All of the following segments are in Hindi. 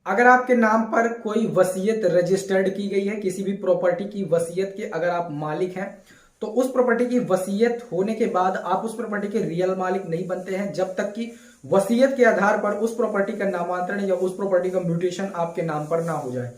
अगर आपके नाम पर कोई वसीयत रजिस्टर्ड की गई है, किसी भी प्रॉपर्टी की वसीयत के अगर आप मालिक हैं, तो उस प्रॉपर्टी की वसीयत होने के बाद आप उस प्रॉपर्टी के रियल मालिक नहीं बनते हैं जब तक कि वसीयत के आधार पर उस प्रॉपर्टी का नामांतरण या उस प्रॉपर्टी का म्यूटेशन आपके नाम पर ना हो जाए।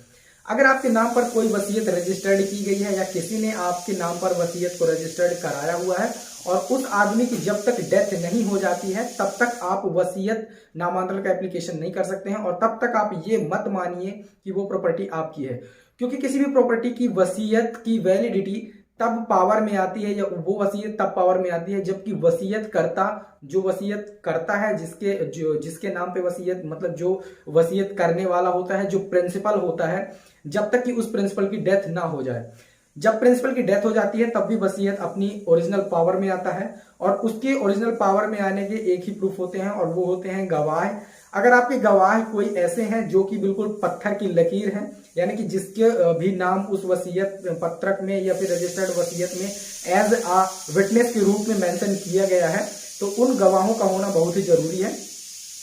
अगर आपके नाम पर कोई वसीयत रजिस्टर्ड की गई है या किसी ने आपके नाम पर वसीयत को रजिस्टर्ड कराया हुआ है और उस आदमी की जब तक डेथ नहीं हो जाती है तब तक आप वसीयत नामांतरण का एप्लीकेशन नहीं कर सकते हैं, और तब तक आप ये मत मानिए कि वो प्रॉपर्टी आपकी है, क्योंकि किसी भी प्रॉपर्टी की वसीयत की वैलिडिटी तब पावर में आती है या वो वसीयत तब पावर में आती है जबकि वसीयत करता जो वसीयत करता है, जिसके नाम पे वसीयत मतलब जो वसीयत करने वाला होता है, जो प्रिंसिपल होता है, जब तक कि उस प्रिंसिपल की डेथ ना हो जाए। जब प्रिंसिपल की डेथ हो जाती है तब भी वसीयत अपनी ओरिजिनल पावर में आता है, और उसके ओरिजिनल पावर में आने के एक ही प्रूफ होते हैं और वो होते हैं गवाह। अगर आपके गवाह कोई ऐसे हैं जो कि बिल्कुल पत्थर की लकीर हैं, यानी कि जिसके भी नाम उस वसीयत पत्रक में या फिर रजिस्टर्ड वसीयत में एज आ विटनेस के रूप में मेंशन किया गया है, तो उन गवाहों का होना बहुत ही जरूरी है।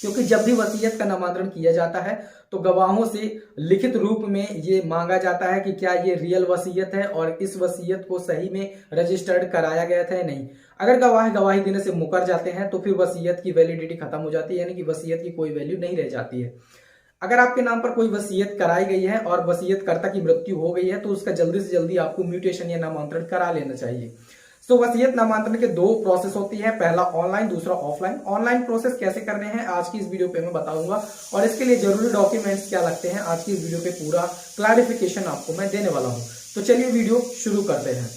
क्योंकि जब भी वसीयत का नामांतरण किया जाता है तो गवाहों से लिखित रूप में ये मांगा जाता है कि क्या ये रियल वसीयत है और इस वसीयत को सही में रजिस्टर्ड कराया गया था या नहीं। अगर गवाह गवाही देने से मुकर जाते हैं तो फिर वसीयत की वैलिडिटी खत्म हो जाती है, यानी कि वसीयत की कोई वैल्यू नहीं रह जाती है। अगर आपके नाम पर कोई वसीयत कराई गई है और वसीयतकर्ता की मृत्यु हो गई है तो उसका जल्दी से जल्दी आपको म्यूटेशन या नामांतरण करा लेना चाहिए। सो वसीयत नामांतरण के दो प्रोसेस होती है, पहला ऑनलाइन, दूसरा ऑफलाइन। ऑनलाइन प्रोसेस कैसे करने हैं आज की इस वीडियो पे मैं बताऊंगा, और इसके लिए जरूरी डॉक्यूमेंट्स क्या लगते हैं आज की इस वीडियो पे पूरा क्लैरिफिकेशन आपको मैं देने वाला हूं। तो चलिए वीडियो शुरू करते हैं।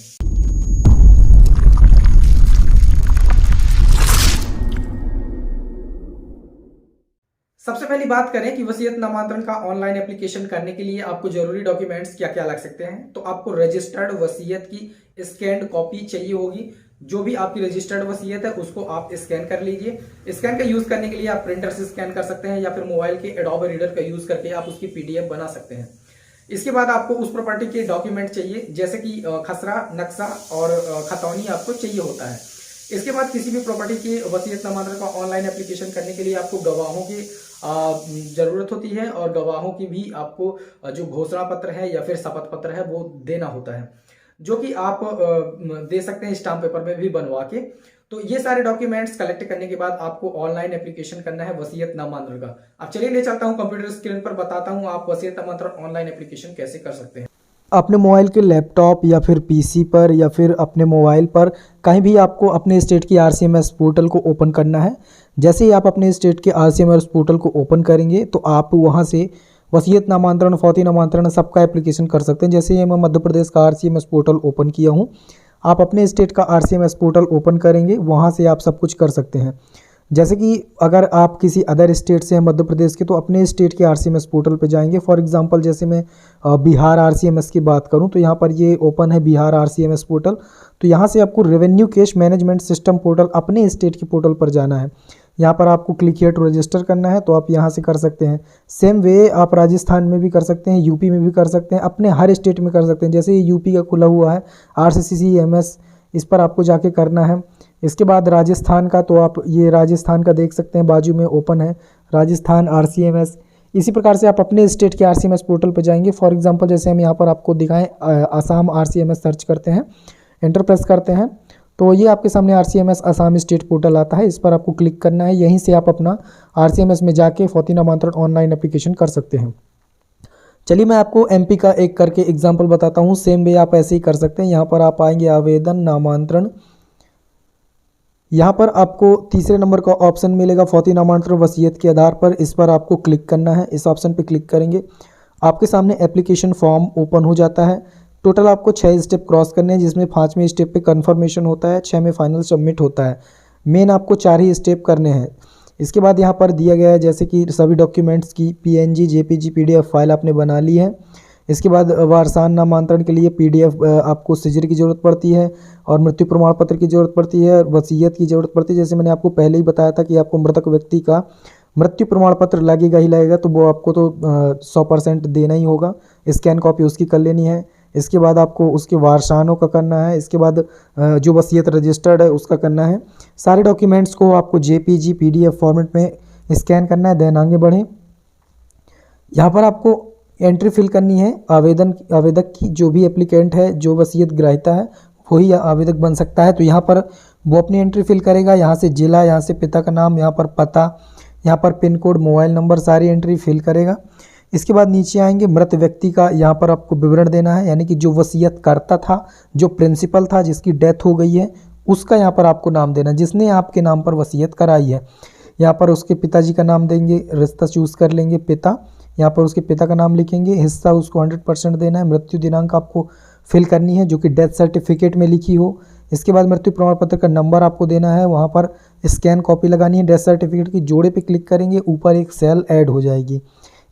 सबसे पहली बात करें कि वसीयत नामांतरण का ऑनलाइन एप्लीकेशन करने के लिए आपको जरूरी डॉक्यूमेंट्स क्या क्या लग सकते हैं। तो आपको रजिस्टर्ड वसीयत की स्कैन्ड कॉपी चाहिए होगी। जो भी आपकी रजिस्टर्ड वसीयत है उसको आप स्कैन कर लीजिए। स्कैन का यूज करने के लिए आप प्रिंटर से स्कैन कर सकते हैं या फिर मोबाइल के एडोबे रीडर का यूज करके आप उसकी पीडीएफ बना सकते हैं। इसके बाद आपको उस प्रॉपर्टी के डॉक्यूमेंट चाहिए, जैसे कि खसरा, नक्शा और खतौनी आपको चाहिए होता है। इसके बाद किसी भी प्रॉपर्टी की वसीयत नामांतरण का ऑनलाइन एप्लीकेशन करने के लिए आपको गवाहों की जरूरत होती है, और गवाहों की भी आपको जो घोषणा पत्र है या फिर शपथ पत्र है वो देना होता है, जो कि आप दे सकते हैं स्टाम्प पेपर में भी बनवा के। तो ये सारे डॉक्यूमेंट्स कलेक्ट करने के बाद आपको ऑनलाइन एप्लीकेशन करना है वसीयत नामांतरण का। अब चलिए ले चलता हूं कंप्यूटर स्क्रीन पर, बताता हूं आप वसीयत नामांतरण ऑनलाइन एप्लीकेशन कैसे कर सकते हैं। अपने मोबाइल के लैपटॉप या फिर पीसी पर या फिर अपने मोबाइल पर कहीं भी आपको अपने स्टेट की आरसीएमएस पोर्टल को ओपन करना है। जैसे ही आप अपने स्टेट के आरसीएमएस पोर्टल को ओपन करेंगे तो आप वहां से वसीयत नामांतरण, फौती नामांतरण सबका एप्लीकेशन कर सकते हैं। जैसे ही मैं मध्य प्रदेश का आरसीएमएस पोर्टल ओपन किया हूं, आप अपने स्टेट का आरसीएमएस पोर्टल ओपन करेंगे, वहाँ से आप सब कुछ कर सकते हैं। जैसे कि अगर आप किसी अदर स्टेट से हैं मध्य प्रदेश के, तो अपने स्टेट के आरसीएमएस पोर्टल पे जाएंगे। फॉर एग्जांपल जैसे मैं बिहार आरसीएमएस की बात करूं तो यहाँ पर ये ओपन है बिहार आरसीएमएस पोर्टल। तो यहाँ से आपको revenue cash management system portal अपने स्टेट के पोर्टल पर जाना है। यहाँ पर आपको क्लिक हियर टू रजिस्टर करना है, तो आप यहाँ से कर सकते हैं। सेम वे आप राजस्थान में भी कर सकते हैं, यूपी में भी कर सकते हैं, अपने हर स्टेट में कर सकते हैं। जैसे ये यूपी का खुला हुआ है RCCMS, इस पर आपको जाके करना है। इसके बाद राजस्थान का, तो आप ये राजस्थान का देख सकते हैं, बाजू में ओपन है राजस्थान RCMS। इसी प्रकार से आप अपने स्टेट के RCMS पोर्टल पर जाएंगे। फॉर एग्जांपल जैसे हम यहाँ पर आपको दिखाएं, आसाम RCMS सर्च करते हैं, एंटर प्रेस करते हैं, तो ये आपके सामने RCMS आसाम स्टेट पोर्टल आता है। इस पर आपको क्लिक करना है। यहीं से आप अपना RCMS में जाके फौती नामांतरण ऑनलाइन एप्लीकेशन कर सकते हैं। चलिए मैं आपको MP का एक करके एग्जाम्पल बताता हूँ। सेम वे आप ऐसे ही कर सकते हैं। यहाँ पर आप आएंगे आवेदन नामांतरण, यहाँ पर आपको तीसरे नंबर का ऑप्शन मिलेगा फौती नामांतरण वसीयत के आधार पर। इस पर आपको क्लिक करना है। इस ऑप्शन पे क्लिक करेंगे, आपके सामने एप्लीकेशन फॉर्म ओपन हो जाता है। टोटल आपको 6 स्टेप क्रॉस करने हैं, जिसमें 5वें स्टेप पे कंफर्मेशन होता है, 6 में फाइनल सबमिट होता है। मेन आपको 4 ही स्टेप करने हैं। इसके बाद यहाँ पर दिया गया है जैसे कि सभी डॉक्यूमेंट्स की PNG JPG PDF फाइल आपने बना ली है। इसके बाद वारसान नामांतरण के लिए PDF आपको सिजर की ज़रूरत पड़ती है, और मृत्यु प्रमाण पत्र की ज़रूरत पड़ती है, वसीयत की ज़रूरत पड़ती है। जैसे मैंने आपको पहले ही बताया था कि आपको मृतक व्यक्ति का मृत्यु प्रमाण पत्र लगेगा ही लगेगा, तो वो आपको तो 100% देना ही होगा। स्कैन कॉपी उसकी कर लेनी है। इसके बाद आपको उसके वारसानों का करना है। इसके बाद जो वसीयत रजिस्टर्ड है उसका करना है। सारे डॉक्यूमेंट्स को आपको JPG PDF फॉर्मेट में स्कैन करना है। देन आगे बढ़ें। यहाँ पर आपको एंट्री फिल करनी है आवेदक की, जो भी एप्लीकेंट है, जो वसीयत ग्राहिता है वही आवेदक बन सकता है। तो यहाँ पर वो अपनी एंट्री फिल करेगा, यहाँ से जिला, यहाँ से पिता का नाम, यहाँ पर पता, यहाँ पर पिन कोड, मोबाइल नंबर, सारी एंट्री फिल करेगा। इसके बाद नीचे आएंगे, मृत व्यक्ति का यहाँ पर आपको विवरण देना है, यानी कि जो वसीयत करता था, जो प्रिंसिपल था, जिसकी डेथ हो गई है, उसका यहाँ पर आपको नाम देना, जिसने आपके नाम पर वसीयत कराई है। यहाँ पर उसके पिताजी का नाम देंगे, रिश्ता चूज़ कर लेंगे पिता, यहाँ पर उसके पिता का नाम लिखेंगे, हिस्सा उसको 100% देना है, मृत्यु दिनांक आपको फिल करनी है जो कि डेथ सर्टिफिकेट में लिखी हो। इसके बाद मृत्यु प्रमाण पत्र का नंबर आपको देना है, वहाँ पर स्कैन कॉपी लगानी है डेथ सर्टिफिकेट की, जोड़े पे क्लिक करेंगे, ऊपर एक सेल ऐड हो जाएगी।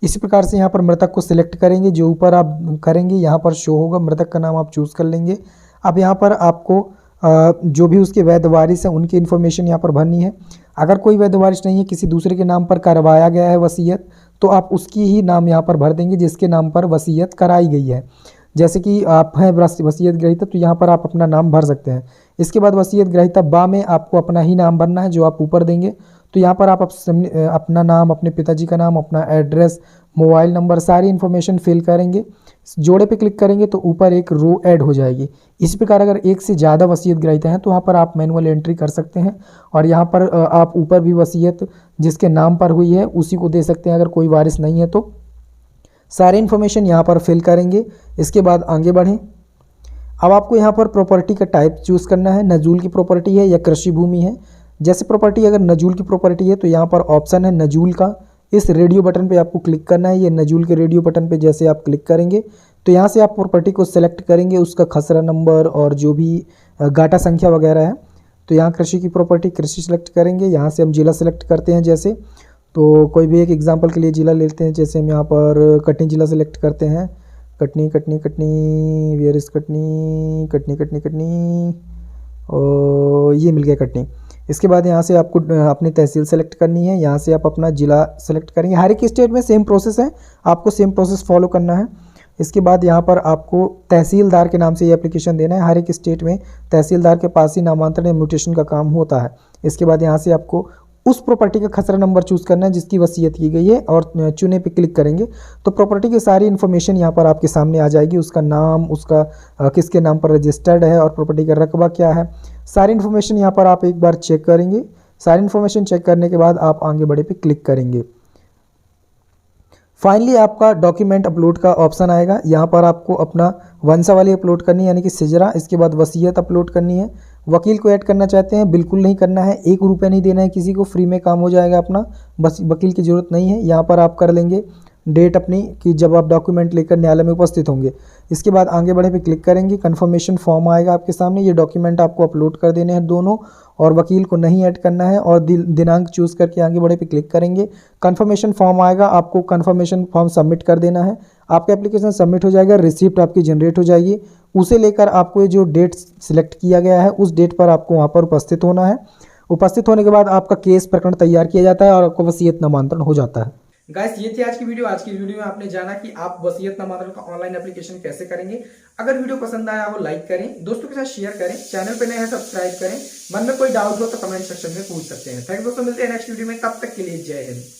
इसी प्रकार से यहाँ पर मृतक को सिलेक्ट करेंगे, जो ऊपर आप करेंगे यहाँ पर शो होगा, मृतक का नाम आप चूज़ कर लेंगे। अब यहाँ पर आपको जो भी उसके वैध वारिस हैं उनकी इन्फॉर्मेशन यहाँ पर भरनी है। अगर कोई वैध वारिस नहीं है, किसी दूसरे के नाम पर करवाया गया है वसीयत, तो आप उसकी ही नाम यहाँ पर भर देंगे जिसके नाम पर वसीयत कराई गई है। जैसे कि आप हैं वसीयत ग्रहीता, तो यहाँ पर आप अपना नाम भर सकते हैं। इसके बाद वसीयत ग्रहीता बा में आपको अपना ही नाम भरना है जो आप ऊपर देंगे। तो यहाँ पर आप अपना नाम, अपने पिताजी का नाम, अपना एड्रेस, मोबाइल नंबर, सारी इन्फॉर्मेशन फिल करेंगे। जोड़े पे क्लिक करेंगे तो ऊपर एक रो ऐड हो जाएगी। इसी प्रकार अगर एक से ज़्यादा वसीयत ग्रहीता हैं तो वहाँ पर आप मैनुअल एंट्री कर सकते हैं, और यहाँ पर आप ऊपर भी वसीयत जिसके नाम पर हुई है उसी को दे सकते हैं। अगर कोई वारिस नहीं है तो सारी इन्फॉर्मेशन यहाँ पर फिल करेंगे। इसके बाद आगे बढ़ें। अब आपको यहाँ पर प्रॉपर्टी का टाइप चूज़ करना है, नजूल की प्रॉपर्टी है या कृषि भूमि है। जैसे प्रॉपर्टी अगर नजूल की प्रॉपर्टी है तो यहाँ पर ऑप्शन है नजूल का, इस रेडियो बटन पे आपको क्लिक करना है। ये नजूल के रेडियो बटन पे जैसे आप क्लिक करेंगे तो यहाँ से आप प्रॉपर्टी को सिलेक्ट करेंगे, उसका खसरा नंबर और जो भी गाटा संख्या वगैरह है। तो यहाँ कृषि की प्रॉपर्टी, कृषि सेलेक्ट करेंगे। यहाँ से हम जिला सेलेक्ट करते हैं, जैसे तो कोई भी एक एग्जांपल के लिए जिला लेते हैं, जैसे हम यहाँ पर कटनी जिला सेलेक्ट करते हैं। कटनी कटनी कटनी, वेयर इज़ कटनी, कटनी कटनी कटनी, और ये मिल गया कटनी। इसके बाद यहाँ से आपको अपनी तहसील सेलेक्ट करनी है, यहाँ से आप अपना ज़िला सेलेक्ट करेंगे। हर एक स्टेट में सेम प्रोसेस है, आपको सेम प्रोसेस फॉलो करना है। इसके बाद यहाँ पर आपको तहसीलदार के नाम से ये एप्लीकेशन देना है। हर एक स्टेट में तहसीलदार के पास ही नामांतरण या म्यूटेशन का काम होता है। इसके बाद यहाँ से आपको उस प्रॉपर्टी का खसरा नंबर चूज़ करना है जिसकी वसीयत की गई है, और चुने पे क्लिक करेंगे तो प्रॉपर्टी की सारी इन्फॉर्मेशन यहाँ पर आपके सामने आ जाएगी। उसका नाम, उसका किसके नाम पर रजिस्टर्ड है, और प्रॉपर्टी का रकबा क्या है, सारी इन्फॉर्मेशन यहाँ पर आप एक बार चेक करेंगे। सारी इन्फॉर्मेशन चेक करने के बाद आप आगे बढ़े पे क्लिक करेंगे। फाइनली आपका डॉक्यूमेंट अपलोड का ऑप्शन आएगा। यहाँ पर आपको अपना वंशावली अपलोड करनी है, यानी कि सिजरा। इसके बाद वसीयत अपलोड करनी है। वकील को ऐड करना चाहते हैं, बिल्कुल नहीं करना है, 1 रुपया नहीं देना है किसी को, फ्री में काम हो जाएगा अपना, बस वकील की ज़रूरत नहीं है। यहाँ पर आप कर लेंगे डेट अपनी कि जब आप डॉक्यूमेंट लेकर न्यायालय में उपस्थित होंगे। इसके बाद आगे बढ़े पे क्लिक करेंगे, कन्फर्मेशन फॉर्म आएगा आपके सामने। ये डॉक्यूमेंट आपको अपलोड कर देने हैं दोनों, और वकील को नहीं ऐड करना है, और दिनांक चूज़ करके आगे बढ़े पे क्लिक करेंगे। कन्फर्मेशन फॉर्म आएगा, आपको कन्फर्मेशन फॉर्म सबमिट कर देना है। आपका एप्लीकेशन सबमिट हो जाएगा, रिसिप्ट आपकी जनरेट हो जाएगी। उसे लेकर आपको ये जो डेट सिलेक्ट किया गया है उस डेट पर आपको वहाँ पर उपस्थित होना है। उपस्थित होने के बाद आपका केस प्रकरण तैयार किया जाता है और आपका वसीयत नामांतरण हो जाता है। गाइस, ये थी आज की वीडियो। आज की वीडियो में आपने जाना कि आप वसीयत नामांतरण का ऑनलाइन एप्लीकेशन कैसे करेंगे। अगर वीडियो पसंद आया हो लाइक करें, दोस्तों के साथ शेयर करें, चैनल पे नए हैं सब्सक्राइब करें। मन में कोई डाउट हो तो कमेंट सेक्शन में पूछ सकते हैं। थैंक दोस्तों, मिलते हैं नेक्स्ट वीडियो में, तब तक के लिए जय हिंद।